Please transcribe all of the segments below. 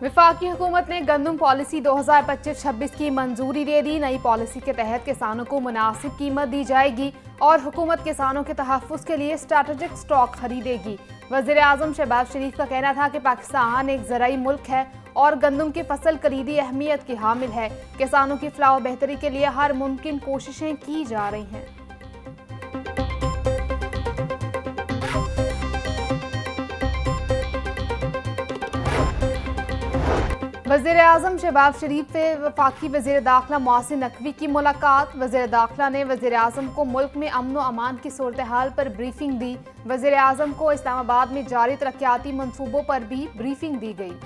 वफाकी हुकूमत ने गंदम पॉलिसी 2025-26 की मंजूरी दे दी। नई पॉलिसी के तहत किसानों को मुनासिब कीमत दी जाएगी और हुकूमत किसानों के तहफ़्फ़ुज़ के लिए स्ट्रैटेजिक स्टॉक खरीदेगी। वज़ीर आज़म शहबाज शरीफ का कहना था कि पाकिस्तान एक ज़राई मुल्क है और गंदम की फसल कलीदी अहमियत की हामिल है। किसानों की फलाह व बेहतरी के लिए हर मुमकिन कोशिशें की जा रही हैं। वज़ीर आज़म शहबाज शरीफ से वफाकी वज़ीर दाखिला मोहसिन नकवी की मुलाकात। वज़ीर दाखिला ने वज़ीर आज़म को मुल्क में अमन व अमान की सूरत हाल पर ब्रीफिंग दी। वज़ीर आज़म को इस्लामाबाद में जारी तरक्याती मनसूबों पर भी ब्रीफिंग दी गई।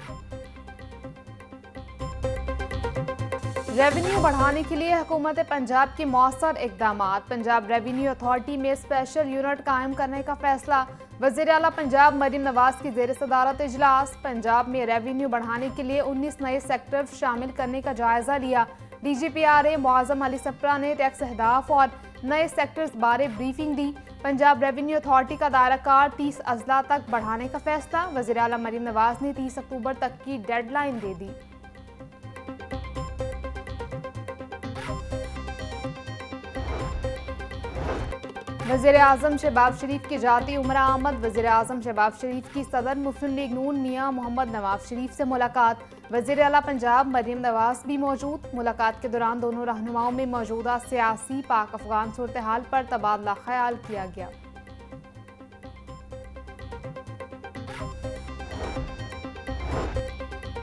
रेवेन्यू बढ़ाने के लिए हुकूमत पंजाब के मौसर इकदाम। पंजाब रेवेन्यू अथॉरिटी में स्पेशल यूनिट कायम करने का फैसला। वज़ीर आला पंजाब मरीम नवाज की ज़ेर सदारत इजलास। पंजाब में रेवेन्यू बढ़ाने के लिए 19 नए सेक्टर शामिल करने का जायजा लिया। DGPRA मुआज़म अली सप्रा ने टैक्स अहदाफ और नए सेक्टर्स बारे ब्रीफिंग दी। पंजाब रेवेन्यू अथॉरिटी का दायरा कार 30 अजला तक बढ़ाने का फैसला। वज़ीर आला मरीम नवाज ने 30 अक्टूबर तक की डेडलाइन दे दी। वज़ीर आज़म शहबाज शरीफ की जाती उम्र आमद। वज़ीर आज़म शहबाज शरीफ की सदर मुस्लिम लीग नून मियाँ मोहम्मद नवाज शरीफ से मुलाकात। वज़ीर आला पंजाब मरीम नवाज भी मौजूद। मुलाकात के दौरान दोनों रहनुमाओं में मौजूदा सियासी पाक अफगान सूरत हाल पर तबादला ख्याल किया गया।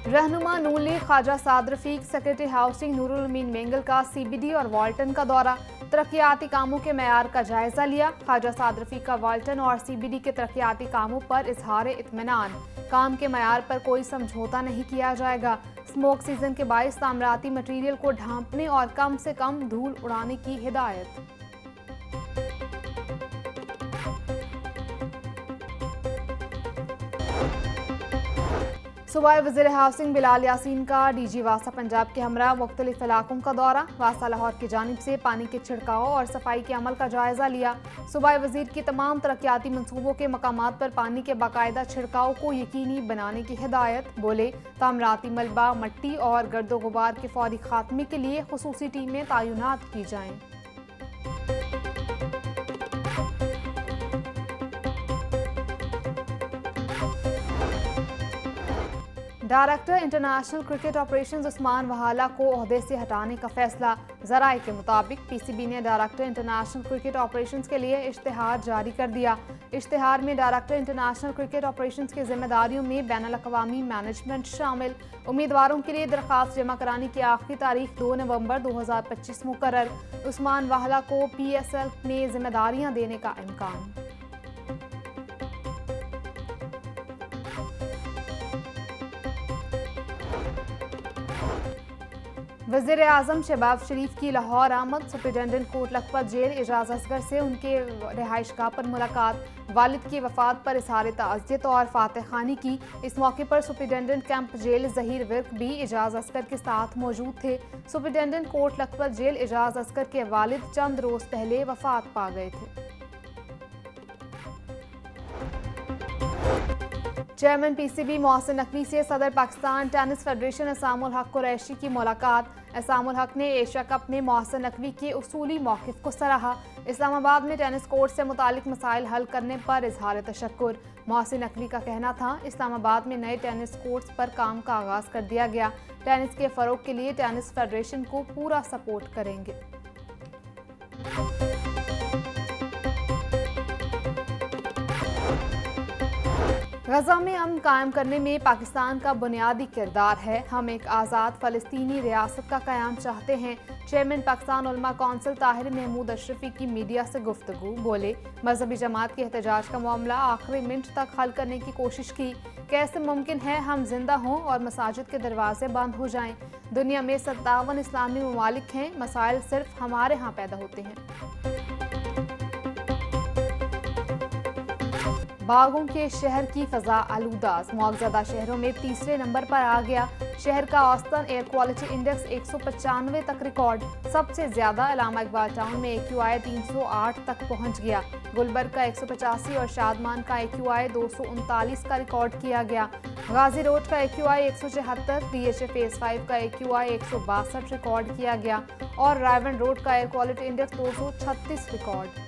रहनुमा नून league Khawaja Saad Rafique secretary housing Nurul अमीन मेंगल का CBD और वाल्टन का दौरा। तरक्याती कामों के मयार का जायजा लिया। ख्वाजा साद रफीक का वाल्टन और CBD के तरक्याती कामों पर इजहार इत्मीनान। काम के मयार पर कोई समझौता नहीं किया जाएगा। स्मोक सीजन के बाइस तामीराती मटीरियल को ढांपने और कम से कम धूल उड़ाने की हिदायत। सूबाई वज़ीर हाउसिंग बिलाल यासीन का DG वासा पंजाब के हमरा मुख्तलिफ इलाकों का दौरा। वासा लाहौर की जानिब से पानी के छिड़काव और सफाई के अमल का जायजा लिया। सूबाई वज़ीर की तमाम तरक्याती मनसूबों के मकामात पर पानी के बाकायदा छिड़काव को यकीनी बनाने की हिदायत। बोले तामीराती मलबा, मट्टी और गर्दो गुबार के फौरी खात्मे के लिए खुसूसी टीमें तैनात की जाएं। Director international cricket operations Usman Wahla को ओहदे से हटाने का फैसला। ज़राए के मुताबिक PCB ने डायरेक्टर इंटरनेशनल क्रिकेट ऑपरेशंस के लिए इश्तिहार जारी कर दिया। इश्तिहार में डायरेक्टर इंटरनेशनल क्रिकेट ऑपरेशंस की जिम्मेदारियों में बैनुल-अक़वामी मैनेजमेंट शामिल। उम्मीदवारों के लिए दरख्वास्त जमा कराने की आखिरी तारीख 2 नवंबर 2025 मुकर्रर। उस्मान वहाला को PSL में जिम्मेदारियां देने का इम्कान। वज़ीर आज़म शहबाज शरीफ की लाहौर आमद। सुप्रिटेंडेंट कोट लखपत जेल एजाज असगर से उनके रिहाइशगाह पर मुलाकात। वालिद की वफात पर इज़हार ताज़ियत और फातह खानी की। इस मौके पर superintendent camp jail Zaheer Virk भी एजाज असगर के साथ मौजूद थे। सुप्रिटेंडेंट कोट लखपत जेल एजाज असगर के वालिद चंद रोज़ पहले वफात पा गए थे। चेयरमैन PCB मोहसिन नकवी से सदर पाकिस्तान टेनिस फेडरेशन एसामुल हक कुरैशी की मुलाकात। एसामुल हक ने एशिया कप में मोहसिन नकवी के उसूली मौक़िफ़ को सराहा। इस्लामाबाद में टेनिस कोर्ट से मुतालिक मसाइल हल करने पर इजहार तशक्कुर। मोहसिन नकवी का कहना था इस्लामाबाद में नए टेनिस कोर्ट्स पर काम का आगाज़ कर दिया गया। टेनिस के फ़रोग़ के लिए टेनिस फेडरेशन को पूरा सपोर्ट करेंगे। गज़ा में अमन कायम करने में पाकिस्तान का बुनियादी किरदार है। हम एक आज़ाद फ़लस्तीनी रियासत का क़याम चाहते हैं। चेयरमैन पाकिस्तान उलमा कौंसिल ताहिर महमूद अशरफी की मीडिया से गुफ्तगू। बोले मजहबी जमात के एहतजाज का मामला आखिरी मिनट तक हल करने की कोशिश की। कैसे मुमकिन है हम जिंदा हों और मसाजिद के दरवाजे बंद हो जाएं। दुनिया में 57 इस्लामी ममालिक हैं, मसाइल सिर्फ हमारे यहाँ पैदा होते हैं। बागों के शहर की फ़ज़ा आलूदा। स्मॉगज़दा शहरों में तीसरे नंबर पर आ गया। शहर का औसतन एयर क्वालिटी इंडेक्स 195 तक रिकॉर्ड। सबसे ज़्यादा अल्लामा इकबाल टाउन में AQI 308 तक पहुँच गया। गुलबर्ग का 185 और शादमान का AQI 239 का रिकॉर्ड किया गया। गाजी रोड का AQI 174, DHA फेज 5 का AQI 162 रिकॉर्ड किया गया और रायवन रोड का air quality index 236 record.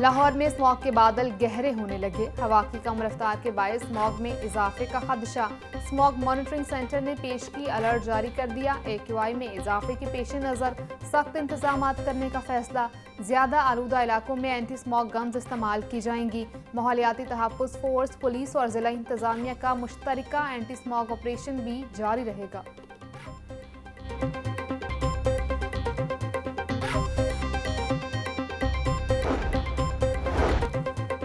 Lahore में स्मॉग के बादल गहरे होने लगे। हवा की कम रफ्तार के बायस स्मॉग में इजाफे का खदशा। स्मॉग मॉनिटरिंग सेंटर ने पेशगी अलर्ट जारी कर दिया। AQI में इजाफे के पेश नज़र सख्त इंतजाम करने का फैसला। ज्यादा आलूदा इलाकों में एंटी स्मॉग गन्स इस्तेमाल की जाएंगी। माहौलियाती तहफ़्फ़ुज़ फोर्स, पुलिस और जिला इंतजामिया का मुश्तरका एंटी स्मॉग ऑपरेशन भी जारी रहेगा।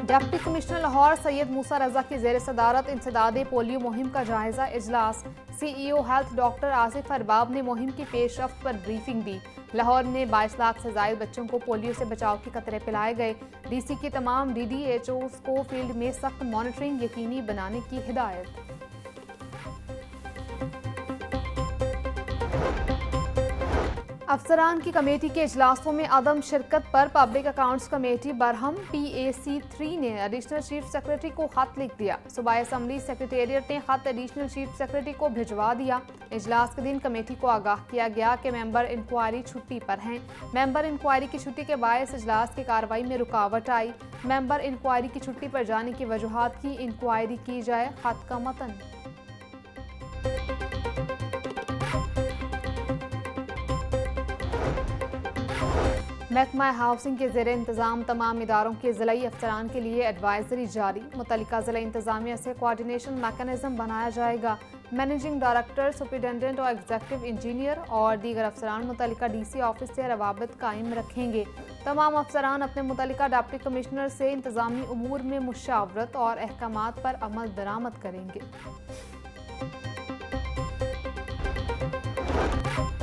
डिप्टी कमिश्नर लाहौर सैयद मूसा रजा की ज़ेर सदारत इंसदादे पोलियो मुहिम का जायजा इजलास। CEO health doctor Asif Arbab ने मुहिम की पेशरफ्त पर ब्रीफिंग दी। लाहौर में 22 लाख से ज़ायद बच्चों को पोलियो से बचाव के कतरे पिलाए गए। DC की तमाम DDHOs को फील्ड में सख्त मॉनिटरिंग यकीनी बनाने की हिदायत। अफसरान की कमेटी के इजलासों में अदम शिरकत पर public accounts committee Barham PAC3 ने एडिशनल चीफ सेक्रेटरी को खत लिख दिया। सूबाई असम्बली सेक्रेटेरिएट ने खत एडिशनल चीफ सेक्रेटरी को भिजवा दिया। इजलास के दिन कमेटी को आगाह किया गया कि मेंबर इंक्वायरी छुट्टी पर हैं। मेंबर इंक्वायरी की छुट्टी के बायस इजलास की कार्रवाई में रुकावट आई। मेंबर इंक्वायरी की छुट्टी पर जाने की वजूहात की इंक्वायरी की जाए। खत का मतन। महकमा हाउसिंग के ज़ेरे इंतज़ाम तमाम इदारों के ज़िलाई अफसरान के लिए एडवाइजरी जारी। मुतल्लिका ज़िला इंतज़ामिया से कोऑर्डिनेशन मैकेनिज्म बनाया जाएगा। मैनेजिंग डायरेक्टर, सुपरिटेंडेंट और एग्जीक्यूटिव इंजीनियर और दीगर अफसरान मुतल्लिका DC ऑफिस से रवाबित कायम रखेंगे। तमाम अफसरान अपने मुतल्लिका डिप्टी कमिश्नर से इंतज़ामी उमूर में मुशावरत और अहकामात पर अमल दरामद करेंगे।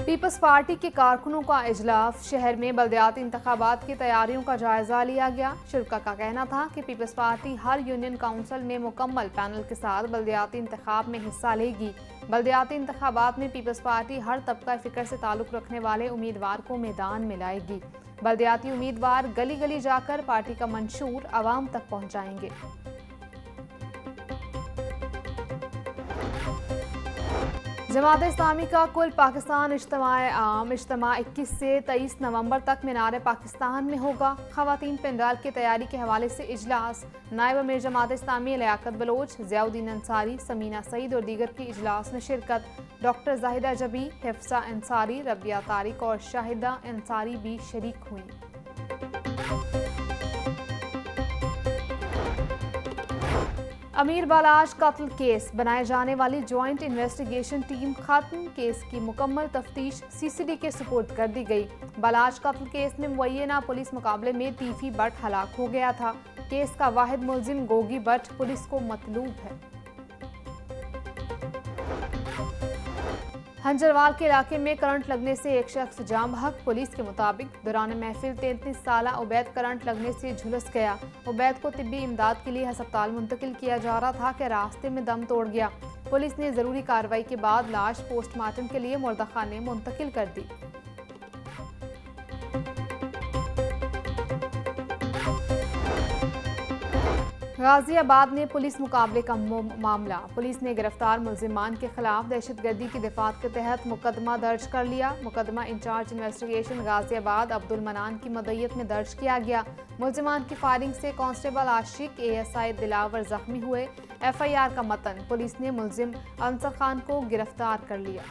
पीपल्स पार्टी के कारकुनों का इजलास। शहर में बल्दियाती इंतखाबात की तैयारियों का जायजा लिया गया। शुरा का कहना था कि पीपल्स पार्टी हर यूनियन काउंसिल में मुकम्मल पैनल के साथ बल्दियाती इंतखाब में हिस्सा लेगी। बल्दियाती इंतखाबात में पीपल्स पार्टी हर तबका फिक्र से ताल्लुक रखने वाले उम्मीदवार को मैदान में लाएगी। बल्दियाती उम्मीदवार गली गली जाकर पार्टी का मंशूर आवाम तक पहुँचाएंगे। जमात इस्लामी का कुल पाकिस्तान इज्तिमा 21 से 23 नवंबर तक मीनार पाकिस्तान में होगा। खवातीन पेंडाल की तैयारी के हवाले से इजलास। नायब अमीर जमात इस्लामी लियाकत बलोच, ज़ियाउद्दीन अंसारी, समीना सईद और दीगर की इजलास में शिरकत। डॉक्टर जाहिदा जबी, हिफ्सा अंसारी, रबिया तारिक और शाहिदा अंसारी भी शरीक हुई। अमीर बालाज कत्ल केस बनाए जाने वाली ज्वाइंट इन्वेस्टिगेशन टीम खत्म। केस की मुकम्मल तफ्तीश CCD के सुपुर्द कर दी गई। बालाज कत्ल केस में मुअय्यना पुलिस मुकाबले में टीफी बट हलाक हो गया था। केस का वाहिद मुलजिम गोगी बट पुलिस को मतलूब है। हंजरवाल के इलाके में करंट लगने से एक शख्स जाम बहक। पुलिस के मुताबिक दौरान महफिल 33 साला उबैद करंट लगने से झुलस गया। उबैद को तिब्बी इमदाद के लिए अस्पताल मुंतकिल किया जा रहा था कि रास्ते में दम तोड़ गया। पुलिस ने जरूरी कार्रवाई के बाद लाश पोस्टमार्टम के लिए मुर्दाखाने मुंतकिल कर दी। गाजियाबाद में पुलिस मुकाबले का मामला। पुलिस ने गिरफ्तार मुलजिमान के खिलाफ दहशतगर्दी की दफात के तहत मुकदमा दर्ज कर लिया। मुकदमा इंचार्ज इन्वेस्टिगेशन गाजियाबाद अब्दुल मनान की मदयत में दर्ज किया गया। मुलजिमान की फायरिंग से कांस्टेबल आशिक ASI दिलावर जख्मी हुए। FIR का मतन। पुलिस ने मुलजिम अंसर खान को गिरफ्तार कर लिया।